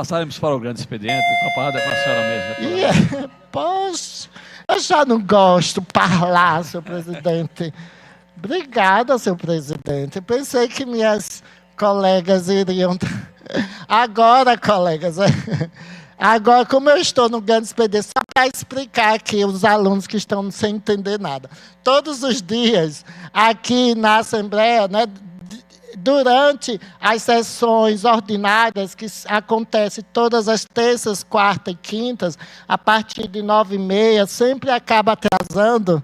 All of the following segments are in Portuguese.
Passaremos para o grande expediente, com a palavra com a senhora mesma. Poxa, eu já não gosto de falar, senhor presidente. Obrigada, senhor presidente. Pensei que minhas colegas iriam... Agora, colegas, agora, como eu estou no grande expediente, só para explicar aqui os alunos que estão sem entender nada. Todos os dias, aqui na Assembleia, né, durante as sessões ordinárias, que acontecem todas as terças, quartas e quintas, a partir de 9h30, sempre acaba atrasando,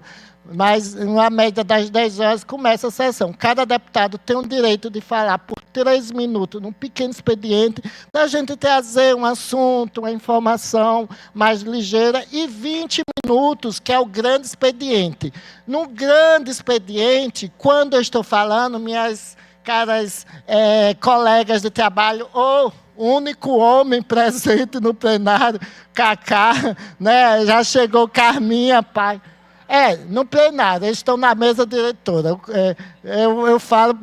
mas na média das 10 horas começa a sessão. Cada deputado tem o direito de falar por 3 minutos, num pequeno expediente, para a gente trazer um assunto, uma informação mais ligeira, e 20 minutos, que é o grande expediente. No grande expediente, quando eu estou falando, minhas caras colegas de trabalho, ou único homem presente no plenário, Cacá, né? Já chegou Carminha, pai. No plenário, eles estão na mesa diretora. Eu falo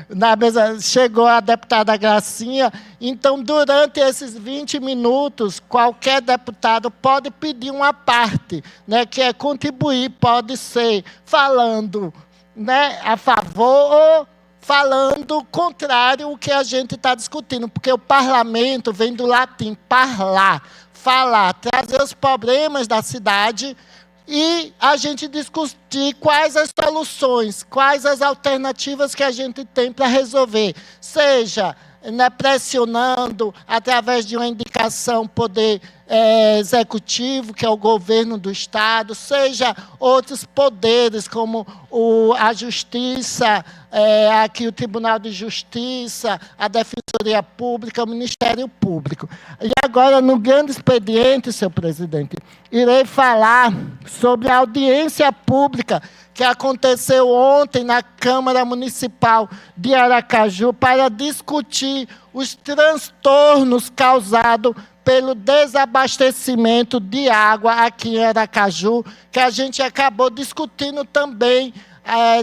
na mesa, chegou a deputada Gracinha. Então, durante esses 20 minutos, qualquer deputado pode pedir uma parte, né, que é contribuir, pode ser falando, né, a favor ou falando contrário ao que a gente está discutindo, porque o parlamento vem do latim parlar, falar, trazer os problemas da cidade e a gente discutir quais as soluções, quais as alternativas que a gente tem para resolver, seja, né, pressionando através de uma indicação poder executivo, que é o governo do Estado, seja outros poderes, como a Justiça, aqui o Tribunal de Justiça, a Defensoria Pública, o Ministério Público. E agora, no grande expediente, senhor presidente, irei falar sobre a audiência pública que aconteceu ontem na Câmara Municipal de Aracaju para discutir os transtornos causados pelo desabastecimento de água aqui em Aracaju, que a gente acabou discutindo também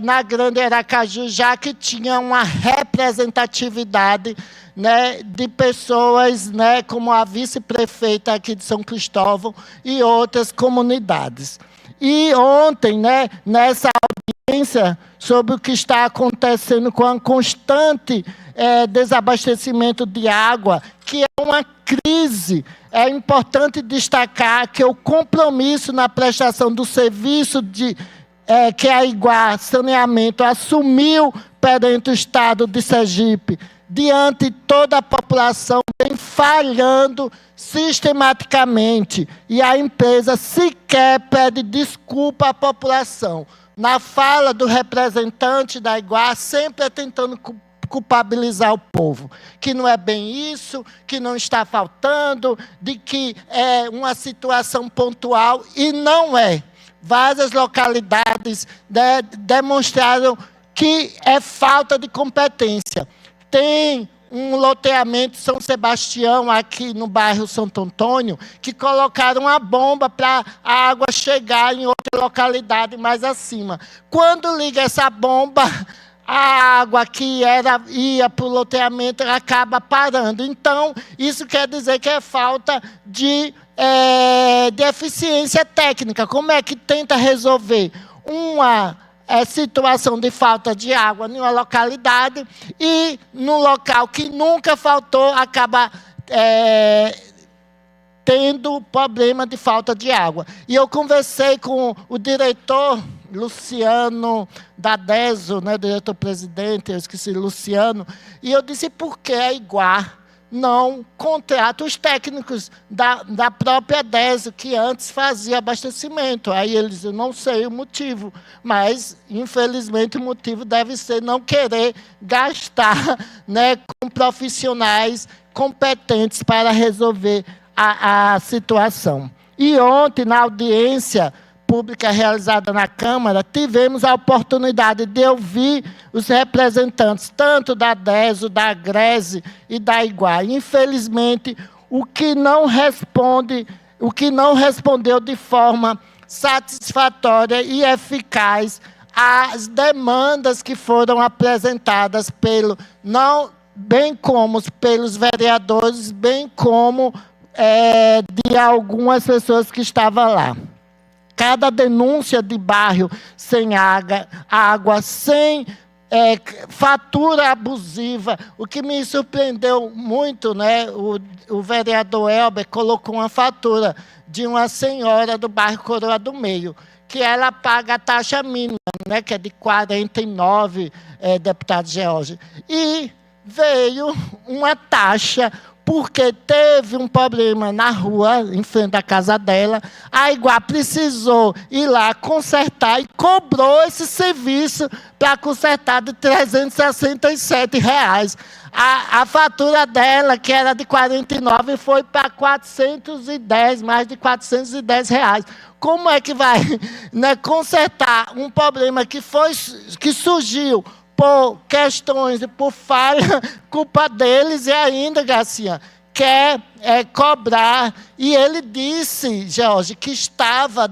na Grande Aracaju, já que tinha uma representatividade, né, de pessoas, né, como a vice-prefeita aqui de São Cristóvão e outras comunidades. E ontem, né, nessa audiência sobre o que está acontecendo com o constante desabastecimento de água, que é uma crise, é importante destacar que o compromisso na prestação do serviço que a Iguá Saneamento assumiu perante o Estado de Sergipe, diante de toda a população, vem falhando sistematicamente, e a empresa sequer pede desculpa à população. Na fala do representante da Iguá, sempre tentando culpabilizar o povo, que não é bem isso, que não está faltando, de que é uma situação pontual, e não é. Várias localidades demonstraram que é falta de competência. Tem um loteamento São Sebastião, aqui no bairro Santo Antônio, que colocaram uma bomba para a água chegar em outra localidade mais acima. Quando liga essa bomba, a água que ia para o loteamento acaba parando. Então, isso quer dizer que é falta de eficiência técnica. Como é que tenta resolver uma situação de falta de água em uma localidade e no local que nunca faltou, acaba tendo problema de falta de água. E eu conversei com o diretor Luciano da DESO, né, diretor-presidente, eu esqueci, Luciano, e eu disse, por que a Iguá não contrata os técnicos da própria DESO, que antes fazia abastecimento? Aí eles, eu não sei o motivo, mas, infelizmente, o motivo deve ser não querer gastar, né, com profissionais competentes para resolver a situação. E ontem, na audiência pública realizada na Câmara, tivemos a oportunidade de ouvir os representantes, tanto da DESO, da GRESE e da Iguá. Infelizmente, o que não respondeu de forma satisfatória e eficaz às demandas que foram apresentadas bem como pelos vereadores, bem como de algumas pessoas que estavam lá. Cada denúncia de bairro sem água, sem fatura abusiva. O que me surpreendeu muito, né? O vereador Elber colocou uma fatura de uma senhora do bairro Coroa do Meio, que ela paga a taxa mínima, né? Que é de 49, deputado George. E veio uma taxa porque teve um problema na rua, em frente à casa dela, a Iguá precisou ir lá consertar e cobrou esse serviço para consertar de R$ 367. A fatura dela, que era de 49, foi para 410, mais de R$ 410. Como é que vai, né, consertar um problema que surgiu por questões, por falha, culpa deles, e ainda, Garcia, quer cobrar. E ele disse, George, que estava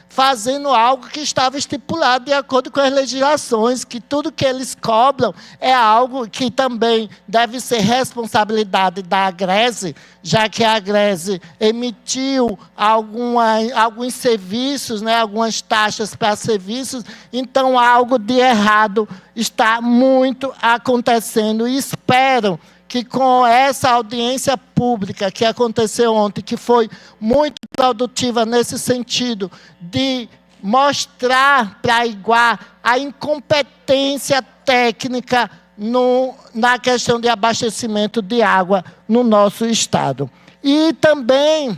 fazendo algo que estava estipulado de acordo com as legislações, que tudo que eles cobram é algo que também deve ser responsabilidade da Agreste, já que a Agreste emitiu alguns serviços, né, algumas taxas para serviços, então algo de errado está muito acontecendo. E espero que com essa audiência pública que aconteceu ontem, que foi muito produtiva nesse sentido, de mostrar para a Iguá a incompetência técnica na questão de abastecimento de água no nosso estado. E também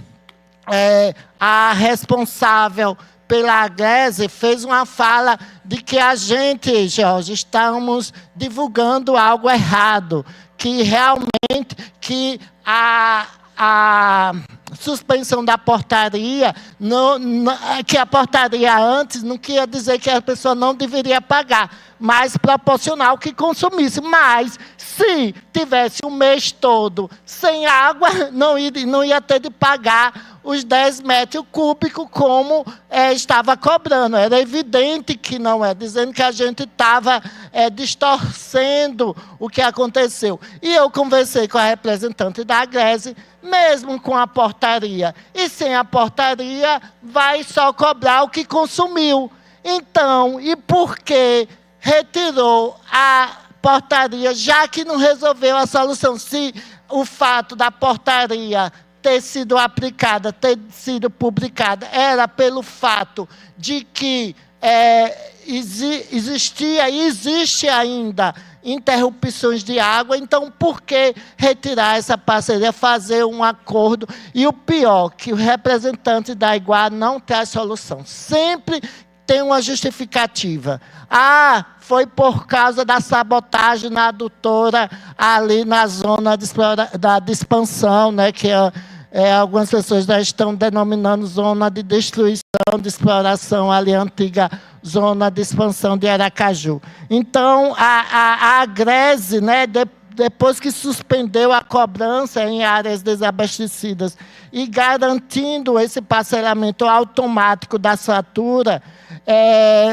a responsável pela Agreste fez uma fala de que a gente, Jorge, estamos divulgando algo errado, que realmente a suspensão da portaria, que a portaria antes não queria dizer que a pessoa não deveria pagar, mas proporcional que consumisse. Mas, se tivesse um mês todo sem água, não ia ter de pagar os 10 metros cúbicos como estava cobrando. Era evidente que não é, dizendo que a gente estava distorcendo o que aconteceu. E eu conversei com a representante da Agreste, mesmo com a portaria. E sem a portaria, vai só cobrar o que consumiu. Então, e por que retirou a portaria, já que não resolveu a solução? Se o fato da portaria ter sido aplicada, ter sido publicada, era pelo fato de que existia e existe ainda interrupções de água, então por que retirar essa parceria, fazer um acordo? E o pior, que o representante da Iguá não traz solução. Sempre tem uma justificativa. Foi por causa da sabotagem na adutora, ali na zona de expansão, né, que algumas pessoas já estão denominando zona de destruição, de exploração, ali a antiga zona de expansão de Aracaju. Então, a Agreste, né, depois que suspendeu a cobrança em áreas desabastecidas e garantindo esse parcelamento automático da fatura,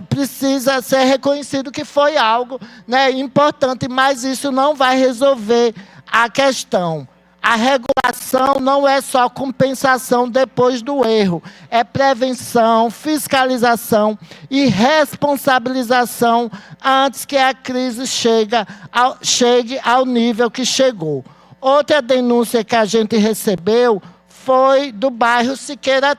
precisa ser reconhecido que foi algo, né, importante, mas isso não vai resolver a questão. A regulação não é só compensação depois do erro, é prevenção, fiscalização e responsabilização antes que a crise chegue ao nível que chegou. Outra denúncia que a gente recebeu foi do bairro Siqueira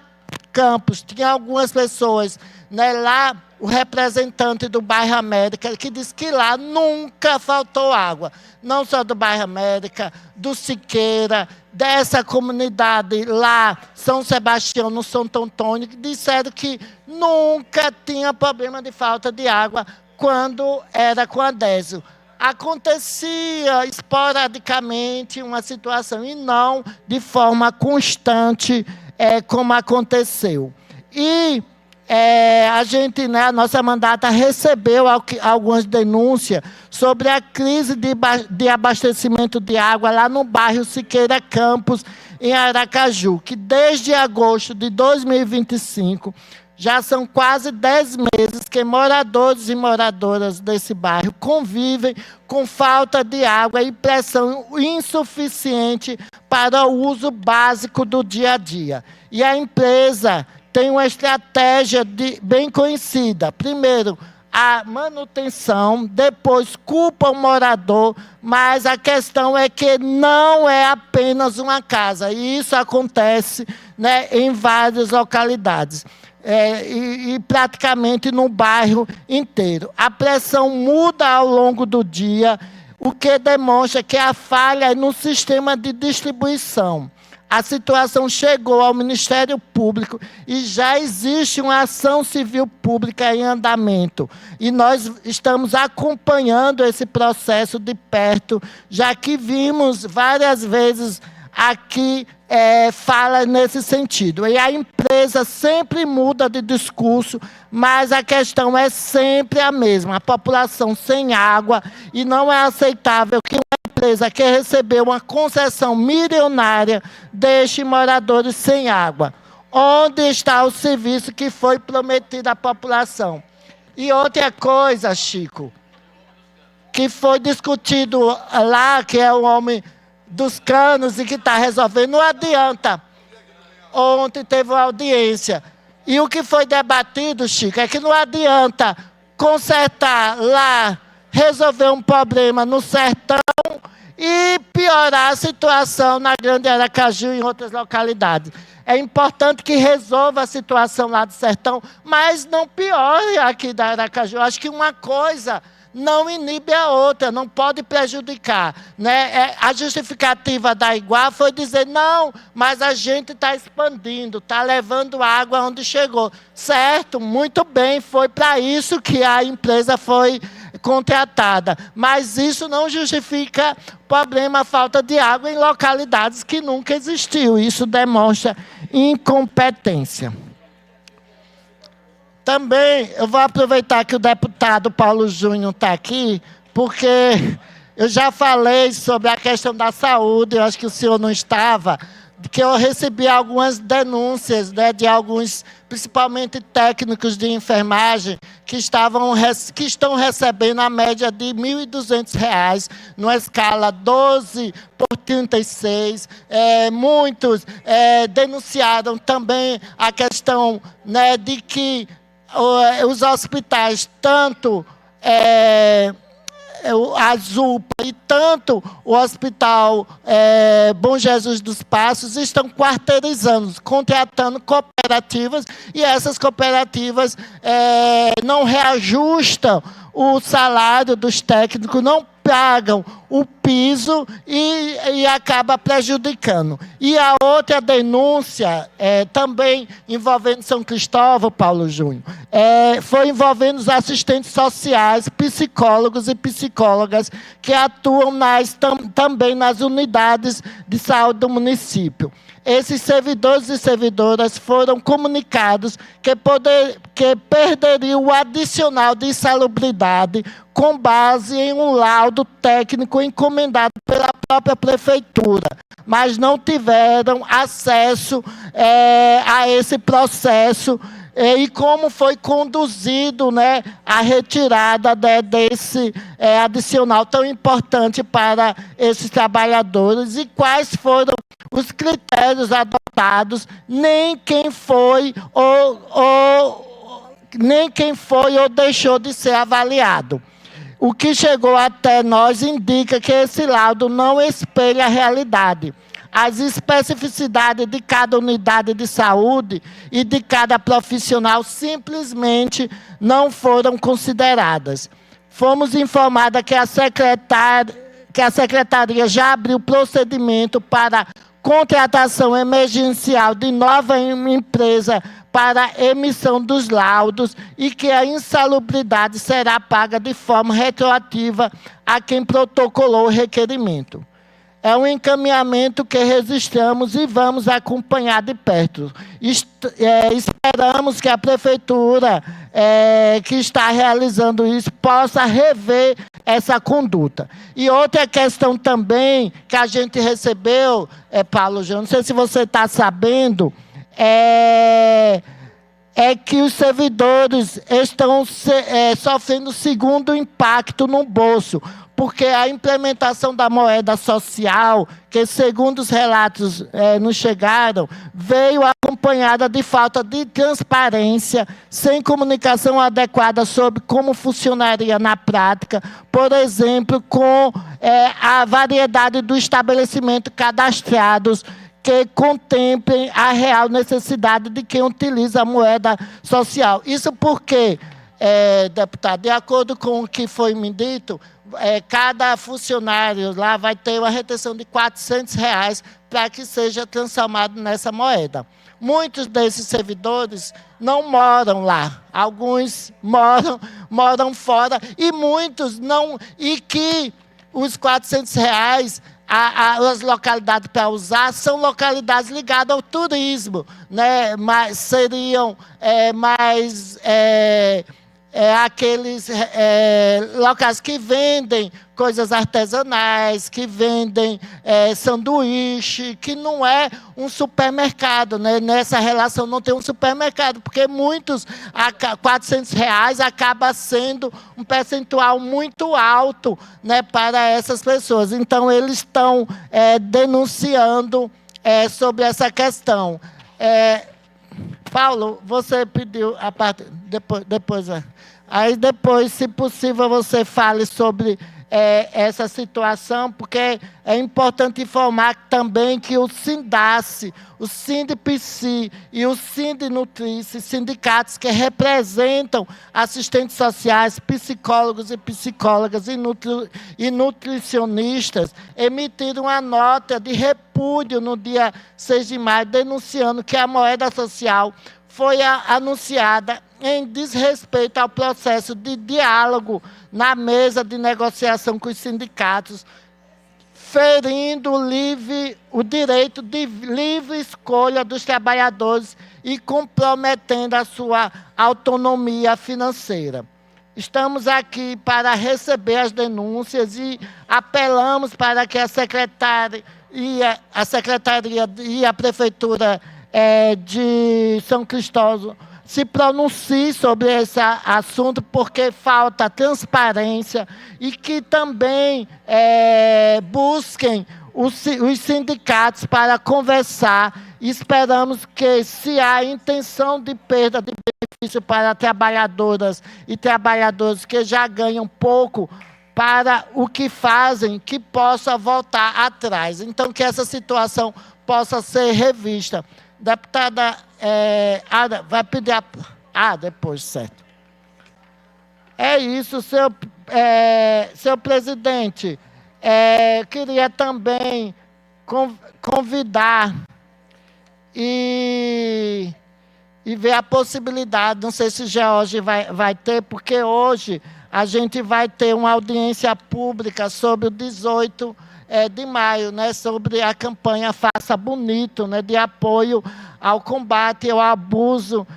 Campos. Tinha algumas pessoas, né, lá, o representante do bairro América, que disse que lá nunca faltou água. Não só do bairro América, do Siqueira, dessa comunidade lá, São Sebastião, no Santo Antônio, que disseram que nunca tinha problema de falta de água quando era com a Désio. Acontecia esporadicamente uma situação e não de forma constante, como aconteceu. E a gente, né, a nossa mandata recebeu algumas denúncias sobre a crise de abastecimento de água lá no bairro Siqueira Campos, em Aracaju, que desde agosto de 2025 Já são quase 10 meses que moradores e moradoras desse bairro convivem com falta de água e pressão insuficiente para o uso básico do dia a dia. E a empresa tem uma estratégia bem conhecida. Primeiro, a manutenção, depois culpa o morador, mas a questão é que não é apenas uma casa. E isso acontece, né, em várias localidades. E praticamente no bairro inteiro. A pressão muda ao longo do dia, o que demonstra que a falha é no sistema de distribuição. A situação chegou ao Ministério Público e já existe uma ação civil pública em andamento. E nós estamos acompanhando esse processo de perto, já que vimos várias vezes aqui fala nesse sentido. E a empresa sempre muda de discurso, mas a questão é sempre a mesma. A população sem água, e não é aceitável que uma empresa que recebeu uma concessão milionária deixe moradores sem água. Onde está o serviço que foi prometido à população? E outra coisa, Chico, que foi discutido lá, que é o homem dos canos e que está resolvendo, não adianta. Ontem teve uma audiência. E o que foi debatido, Chico, é que não adianta consertar lá, resolver um problema no sertão e piorar a situação na Grande Aracaju e em outras localidades. É importante que resolva a situação lá do sertão, mas não piore aqui da Aracaju. Acho que uma coisa não inibe a outra, não pode prejudicar. Né? A justificativa da Iguá foi dizer, não, mas a gente está expandindo, está levando água onde chegou. Certo, muito bem, foi para isso que a empresa foi contratada. Mas isso não justifica problema, a falta de água em localidades que nunca existiu. Isso demonstra incompetência. Também, eu vou aproveitar que o deputado Paulo Júnior está aqui, porque eu já falei sobre a questão da saúde, eu acho que o senhor não estava, que eu recebi algumas denúncias, né, de alguns, principalmente técnicos de enfermagem, que estão recebendo a média de R$ 1.200, numa escala 12 por 36. Muitos denunciaram também a questão, né, de que os hospitais, tanto a ZUPA e tanto o Hospital Bom Jesus dos Passos, estão quarteirizando, contratando cooperativas, e essas cooperativas não reajustam o salário dos técnicos, não pagam o piso e acaba prejudicando. E a outra denúncia, também envolvendo São Cristóvão, Paulo Júnior, foi envolvendo os assistentes sociais, psicólogos e psicólogas que atuam também nas unidades de saúde do município. Esses servidores e servidoras foram comunicados que perderiam o adicional de insalubridade com base em um laudo técnico encomendado pela própria prefeitura, mas não tiveram acesso a esse processo e como foi conduzido, né, a retirada desse adicional tão importante para esses trabalhadores e quais foram os critérios adotados, nem quem foi ou deixou de ser avaliado. O que chegou até nós indica que esse laudo não espelha a realidade. As especificidades de cada unidade de saúde e de cada profissional simplesmente não foram consideradas. Fomos informados que a Secretaria já abriu procedimento para contratação emergencial de nova empresa para emissão dos laudos e que a insalubridade será paga de forma retroativa a quem protocolou o requerimento. É um encaminhamento que registramos e vamos acompanhar de perto. Esperamos que a prefeitura que está realizando isso possa rever essa conduta. E outra questão também que a gente recebeu, Paulo Júnior, não sei se você está sabendo, é que os servidores estão sofrendo o segundo impacto no bolso, porque a implementação da moeda social, que segundo os relatos nos chegaram, veio acompanhada de falta de transparência, sem comunicação adequada sobre como funcionaria na prática, por exemplo, com a variedade do estabelecimento cadastrados, que contemplem a real necessidade de quem utiliza a moeda social. Isso porque, deputado, de acordo com o que foi me dito, cada funcionário lá vai ter uma retenção de R$ 400 para que seja transformado nessa moeda. Muitos desses servidores não moram lá. Alguns moram fora e muitos não. E que os R$ 400, as localidades para usar são localidades ligadas ao turismo, né? Mas seriam aqueles locais que vendem coisas artesanais, que vendem sanduíche, que não é um supermercado, né? Nessa relação não tem um supermercado, porque muitos, R$ 400 acaba sendo um percentual muito alto, né, para essas pessoas. Então, eles estão denunciando sobre essa questão. Paulo, você pediu a parte... Depois. Aí depois, se possível, você fale sobre essa situação, porque é importante informar também que o SINDACE, o SINDPC e o SINDNutrice, sindicatos que representam assistentes sociais, psicólogos e psicólogas e nutricionistas, emitiram uma nota de repúdio no dia 6 de maio, denunciando que a moeda social foi anunciada em desrespeito ao processo de diálogo na mesa de negociação com os sindicatos, ferindo o direito de livre escolha dos trabalhadores e comprometendo a sua autonomia financeira. Estamos aqui para receber as denúncias e apelamos para que a Secretaria e a Prefeitura de São Cristóvão se pronuncie sobre esse assunto, porque falta transparência, e que também busquem os sindicatos para conversar. Esperamos que, se há intenção de perda de benefício para trabalhadoras e trabalhadores que já ganham pouco para o que fazem, que possa voltar atrás. Então, que essa situação possa ser revista. Deputada, vai pedir depois, certo. É isso, senhor presidente. Queria também convidar e ver a possibilidade, não sei se George vai ter, porque hoje a gente vai ter uma audiência pública sobre o 18 de maio, né, sobre a campanha Faça Bonito, né, de apoio ao combate ao abuso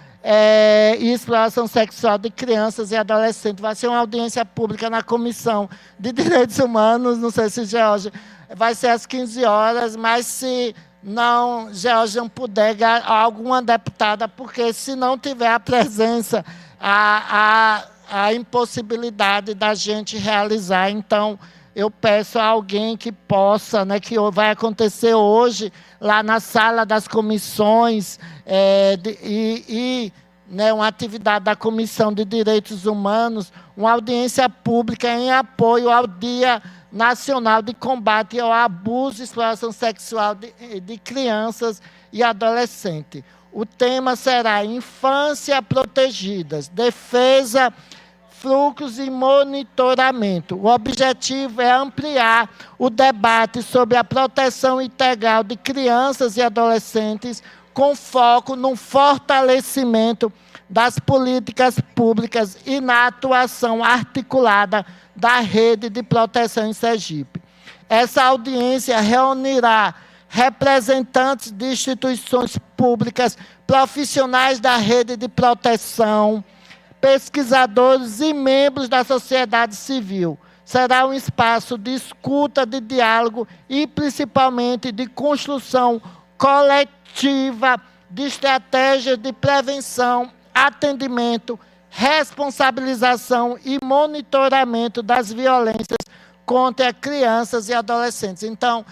e exploração sexual de crianças e adolescentes. Vai ser uma audiência pública na Comissão de Direitos Humanos, não sei se George vai ser às 15 horas, mas se não, George não puder, alguma deputada, porque se não tiver a presença, a impossibilidade da gente realizar. Então, eu peço a alguém que possa, né, que vai acontecer hoje, lá na sala das comissões, né, uma atividade da Comissão de Direitos Humanos, uma audiência pública em apoio ao Dia Nacional de Combate ao Abuso e Exploração Sexual de Crianças e Adolescentes. O tema será Infância Protegidas, Defesa, Fluxos e Monitoramento. O objetivo é ampliar o debate sobre a proteção integral de crianças e adolescentes, com foco no fortalecimento das políticas públicas e na atuação articulada da rede de proteção em Sergipe. Essa audiência reunirá representantes de instituições públicas, profissionais da rede de proteção, pesquisadores e membros da sociedade civil. Será um espaço de escuta, de diálogo e, principalmente, de construção coletiva de estratégias de prevenção atendimento, responsabilização e monitoramento das violências contra crianças e adolescentes. Então,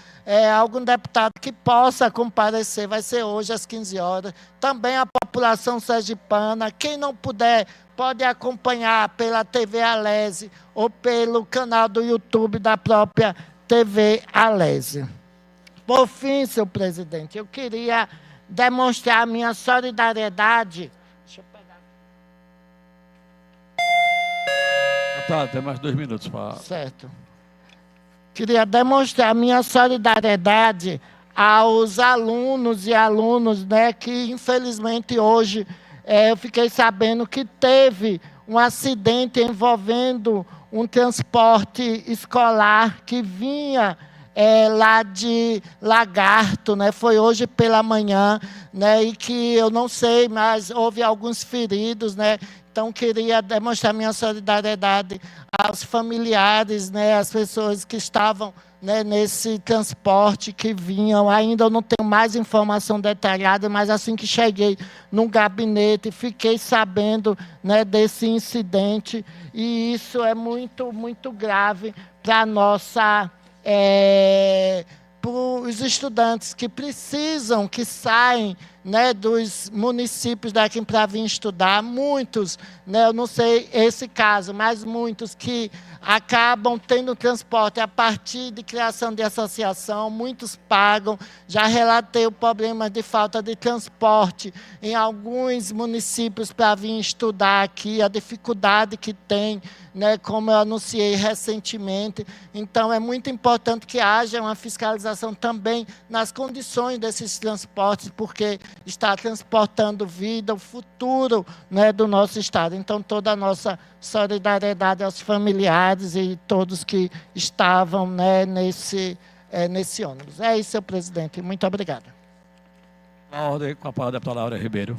algum deputado que possa comparecer, vai ser hoje às 15 horas. Também a população sergipana, quem não puder, pode acompanhar pela TV Alese ou pelo canal do YouTube da própria TV Alese. Por fim, senhor presidente, eu queria demonstrar a minha solidariedade. Deixa eu pegar. Tá, tem mais 2 minutos para... Certo. Queria demonstrar a minha solidariedade aos alunos e alunos, né, que infelizmente hoje eu fiquei sabendo que teve um acidente envolvendo um transporte escolar que vinha lá de Lagarto, né? Foi hoje pela manhã, né? E que eu não sei, mas houve alguns feridos, né? Então, queria demonstrar minha solidariedade aos familiares, né? As pessoas que estavam, né, nesse transporte, que vinham. Ainda eu não tenho mais informação detalhada, mas assim que cheguei no gabinete, fiquei sabendo, né, desse incidente. E isso é muito, muito grave para a nossa... para os estudantes que precisam, que saem, né, dos municípios daqui para vir estudar, muitos, né, eu não sei esse caso, mas muitos que acabam tendo transporte a partir de criação de associação, muitos pagam. Já relatei o problema de falta de transporte em alguns municípios para vir estudar aqui, a dificuldade que tem, né, como eu anunciei recentemente. Então, é muito importante que haja uma fiscalização também nas condições desses transportes, porque está transportando vida, o futuro, né, do nosso Estado. Então, toda a nossa solidariedade aos familiares e todos que estavam, né, nesse ônibus. É isso, senhor presidente. Muito obrigado. Na ordem, com a palavra, a deputada Laura Ribeiro.